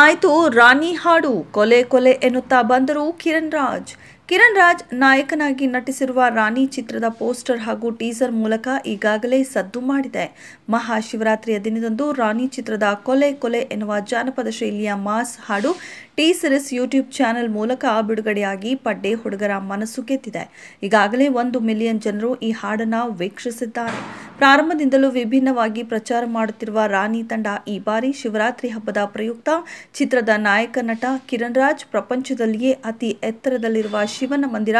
ಆಯ್ತು ರಾಣಿ ಹಾಡು ಕೊಲೆ ಕೊಲೆ ಎನ್ನುತ್ತಾ ಬಂದರು ಕಿರಣ್ ರಾಜ್. ಕಿರಣ್ ರಾಜ್ ನಾಯಕನಾಗಿ ನಟಿಸಿರುವ ರಾಣಿ ಚಿತ್ರದ ಪೋಸ್ಟರ್ ಹಾಗೂ ಟೀಸರ್ ಮೂಲಕ ಈಗಾಗಲೇ ಸದ್ದು ಮಾಡಿದೆ. ಮಹಾಶಿವರಾತ್ರಿಯ ದಿನದಂದು ರಾಣಿ ಚಿತ್ರದ ಕೊಲೆ ಕೊಲೆ ಎನ್ನುವ ಜಾನಪದ ಶೈಲಿಯ ಮಾಸ್ ಹಾಡು ಟಿ-ಸಿರೀಸ್ ಯೂಟ್ಯೂಬ್ ಚಾನೆಲ್ ಮೂಲಕ ಬಿಡುಗಡೆಯಾಗಿ ಪಡ್ಡೆ ಹುಡುಗರ ಮನಸ್ಸು ಗೆದ್ದಿದೆ. ಈಗಾಗಲೇ 1 ಮಿಲಿಯನ್ ಜನರು ಈ ಹಾಡನ್ನು ವೀಕ್ಷಿಸಿದ್ದಾರೆ. ಪ್ರಾರಂಭದಿಂದಲೂ ವಿಭಿನ್ನವಾಗಿ ಪ್ರಚಾರ ಮಾಡುತ್ತಿರುವ ರಾಣಿ ತಂಡ ಈ ಬಾರಿ ಶಿವರಾತ್ರಿ ಹಬ್ಬದ ಪ್ರಯುಕ್ತ ಚಿತ್ರದ ನಾಯಕ ನಟ ಕಿರಣ್ ರಾಜ್ ಪ್ರಪಂಚದಲ್ಲಿಯೇ ಅತಿ ಎತ್ತರದಲ್ಲಿರುವ ಶಿವನ ಮಂದಿರ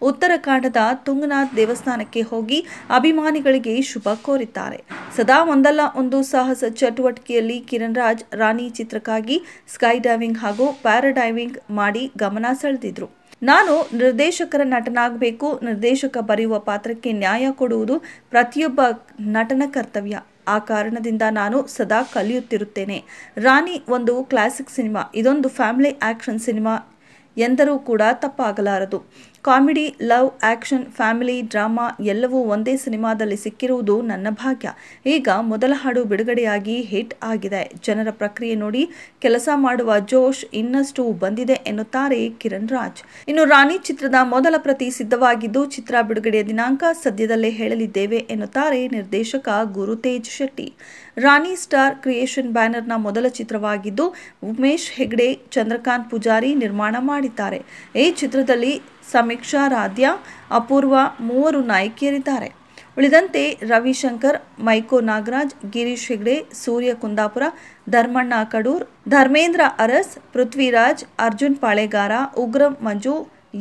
ಉತ್ತರಾಖಂಡದ ತುಂಗನಾಥ್ ದೇವಸ್ಥಾನಕ್ಕೆ ಹೋಗಿ ಅಭಿಮಾನಿಗಳಿಗೆ ಶುಭ ಕೋರಿದ್ದಾರೆ. ಸದಾ ಒಂದಲ್ಲ ಒಂದು ಸಾಹಸ ಚಟುವಟಿಕೆಯಲ್ಲಿ ಕಿರಣ್ ರಾಜ್ ರಾಣಿ ಚಿತ್ರಕ್ಕಾಗಿ ಸ್ಕೈ ಡೈವಿಂಗ್ ಹಾಗೂ ಪ್ಯಾರಾಡೈವಿಂಗ್ ಮಾಡಿ ಗಮನ ಸೆಳೆದಿದ್ರು. ನಾನು ನಿರ್ದೇಶಕರ ನಟನಾಗಬೇಕು, ನಿರ್ದೇಶಕ ಬರೆಯುವ ಪಾತ್ರಕ್ಕೆ ನ್ಯಾಯ ಕೊಡುವುದು ಪ್ರತಿಯೊಬ್ಬ ನಟನ ಕರ್ತವ್ಯ. ಆ ಕಾರಣದಿಂದ ನಾನು ಸದಾ ಕಲಿಯುತ್ತಿರುತ್ತೇನೆ. ರಾಣಿ ಒಂದು ಕ್ಲಾಸಿಕ್ ಸಿನಿಮಾ, ಇದೊಂದು ಫ್ಯಾಮಿಲಿ ಆಕ್ಷನ್ ಸಿನಿಮಾ ಎಂದರೂ ಕೂಡ ತಪ್ಪಾಗಲಾರದು. Comedy, love, action, family, drama ಎಲ್ಲವೂ ಒಂದೇ ಸಿನಿಮಾದಲ್ಲಿ ಸಿಕ್ಕಿರುವುದು ನನ್ನ ಭಾಗ್ಯ. ಈಗ ಮೊದಲ ಹಾಡು ಬಿಡುಗಡೆಯಾಗಿ ಹಿಟ್ ಆಗಿದೆ. ಜನರ ಪ್ರಕ್ರಿಯೆ ನೋಡಿ ಕೆಲಸ ಮಾಡುವ ಜೋಶ್ ಇನ್ನಷ್ಟು ಬಂದಿದೆ ಎನ್ನುತ್ತಾರೆ ಕಿರಣ್ ರಾಜ್. ಇನ್ನು ರಾಣಿ ಚಿತ್ರದ ಮೊದಲ ಪ್ರತಿ ಸಿದ್ಧವಾಗಿದ್ದು ಚಿತ್ರ ಬಿಡುಗಡೆಯ ದಿನಾಂಕ ಸದ್ಯದಲ್ಲೇ ಹೇಳಲಿದ್ದೇವೆ ಎನ್ನುತ್ತಾರೆ ನಿರ್ದೇಶಕ ಗುರುತೇಜ್ ಶೆಟ್ಟಿ. ರಾಣಿ ಸ್ಟಾರ್ ಕ್ರಿಯೇಷನ್ ಬ್ಯಾನರ್ನ ಮೊದಲ ಚಿತ್ರವಾಗಿದ್ದು ಉಮೇಶ್ ಹೆಗ್ಡೆ, ಚಂದ್ರಕಾಂತ್ ಪೂಜಾರಿ ನಿರ್ಮಾಣ ಮಾಡಿದ್ದಾರೆ. ಈ ಚಿತ್ರದಲ್ಲಿ ಸಮೀಕ್ಷಾ ರಾಧ್ಯ, ಅಪೂರ್ವ ಮೂವರು ನಾಯಕಿಯರಿದ್ದಾರೆ. ಉಳಿದಂತೆ ರವಿಶಂಕರ್, ಮೈಕೋ ನಾಗರಾಜ್, ಗಿರೀಶ್ ಹೆಗ್ಡೆ, ಸೂರ್ಯ ಕುಂದಾಪುರ, ಧರ್ಮಣ್ಣ ಕಡೂರ್, ಧರ್ಮೇಂದ್ರ ಅರಸ್, ಪೃಥ್ವಿರಾಜ್, ಅರ್ಜುನ್ ಪಾಳೆಗಾರ, ಉಗ್ರಂ ಮಂಜು,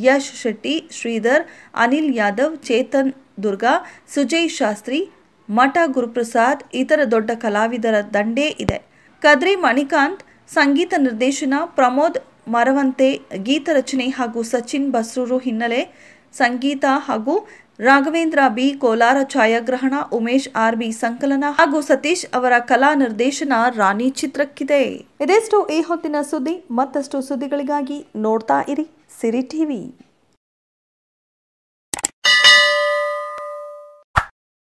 ಯಶ್ ಶೆಟ್ಟಿ, ಶ್ರೀಧರ್, ಅನಿಲ್ ಯಾದವ್, ಚೇತನ್ ದುರ್ಗಾ, ಸುಜಯ್ ಶಾಸ್ತ್ರಿ, ಮಠ ಗುರುಪ್ರಸಾದ್ ಇತರ ದೊಡ್ಡ ಕಲಾವಿದರ ದಂಡೇ ಇದೆ. ಕದ್ರಿ ಮಣಿಕಾಂತ್ ಸಂಗೀತ ನಿರ್ದೇಶನ, ಪ್ರಮೋದ್ ಮರವಂತೆ ಗೀತ ರಚನೆ ಹಾಗೂ ಸಚಿನ್ ಬಸ್ರೂರು ಹಿನ್ನೆಲೆ ಸಂಗೀತ ಹಾಗೂ ರಾಘವೇಂದ್ರ ಬಿ ಕೋಲಾರ ಛಾಯಾಗ್ರಹಣ, ಉಮೇಶ್ ಆರ್.ಬಿ ಸಂಕಲನ ಹಾಗೂ ಸತೀಶ್ ಅವರ ಕಲಾ ನಿರ್ದೇಶನ ರಾಣಿ ಚಿತ್ರಕ್ಕಿದೆ. ಇದೆಷ್ಟು ಈ ಹೊತ್ತಿನ ಸುದ್ದಿ. ಮತ್ತಷ್ಟು ಸುದ್ದಿಗಳಿಗಾಗಿ ನೋಡ್ತಾ ಇರಿ ಸಿರಿ ಟಿವಿ.